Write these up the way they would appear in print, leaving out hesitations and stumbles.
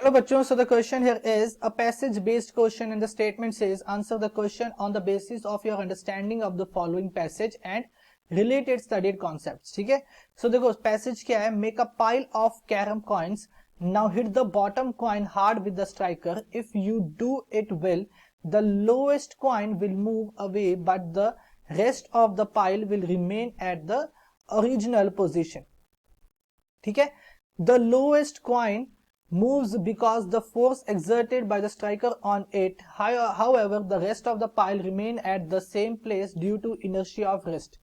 Hello bachcho, so the question here is a passage based question and the statement says answer the question on the basis of your understanding of the following passage and related studied concepts. ठीक है, so देखो passage क्या है, make a pile of carom coins, now hit the bottom coin hard with the striker, if you do it well the lowest coin will move away but the rest of the pile will remain at the original position. ठीक है, the lowest coin moves because the force exerted by the striker on it. However, the rest of the pile remain at the same place due to inertia of rest.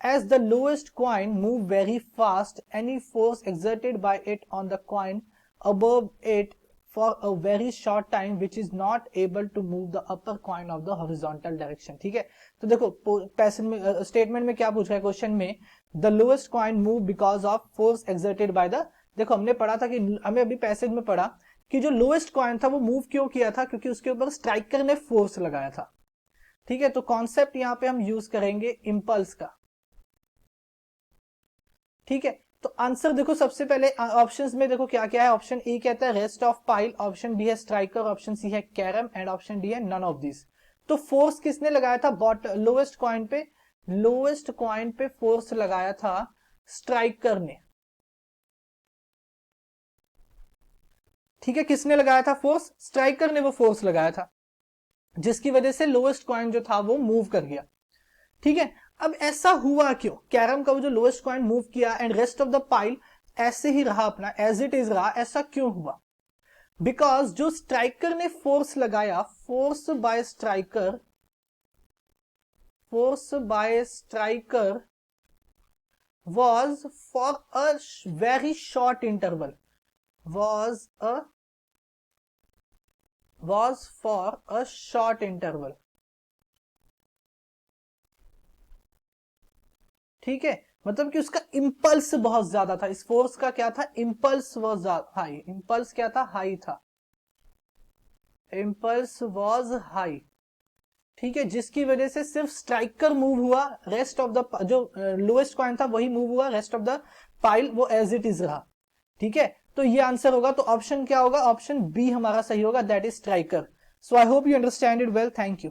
As the lowest coin move very fast, any force exerted by it on the coin above it for a very short time which is not able to move the upper coin of the horizontal direction. ठीक है, तो देखो passage में statement में क्या पूछ रहा है क्वेश्चन में, the lowest coin move because of force exerted by the, देखो हमने पढ़ा था कि हमें अभी पैसेज में पढ़ा कि जो लोएस्ट कॉइन था वो मूव क्यों किया था, क्योंकि उसके ऊपर स्ट्राइकर ने फोर्स लगाया था. ठीक है, तो कॉन्सेप्ट यहां पे हम यूज करेंगे इंपल्स का. ठीक है, तो आंसर देखो सबसे पहले ऑप्शंस में देखो क्या क्या है. ऑप्शन ए कहता है rest of pile, option B है स्ट्राइकर, ऑप्शन सी है कैरम एंड ऑप्शन डी है नन ऑफ दिस. तो फोर्स किसने लगाया था लोएस्ट कॉइन पे, लोएस्ट कॉइन पे फोर्स लगाया था स्ट्राइकर ने. ठीक है, किसने लगाया था फोर्स, स्ट्राइकर ने वो फोर्स लगाया था जिसकी वजह से लोएस्ट कॉइन जो था वो मूव कर गया. ठीक है, अब ऐसा हुआ क्यों, कैरम का वो जो लोएस्ट कॉइन मूव किया and rest of the pile ऐसे ही रहा अपना एज इट इज रहा, ऐसा क्यों हुआ, बिकॉज जो स्ट्राइकर ने फोर्स लगाया, force by striker was for a very short interval, was for a short interval. ठीक है, मतलब कि उसका इंपल्स बहुत ज्यादा था, इस फोर्स का क्या था, इंपल्स वाज हाई, इंपल्स क्या था, हाई था, इंपल्स वाज हाई. ठीक है, जिसकी वजह से सिर्फ स्ट्राइकर मूव हुआ, रेस्ट ऑफ द जो लोएस्ट कॉइन था वही मूव हुआ, रेस्ट ऑफ द पाइल वो एज इट इज रहा. ठीक है, तो ये आंसर होगा, तो ऑप्शन क्या होगा, ऑप्शन बी हमारा सही होगा, that is striker. So I hope you understand it well. Thank you.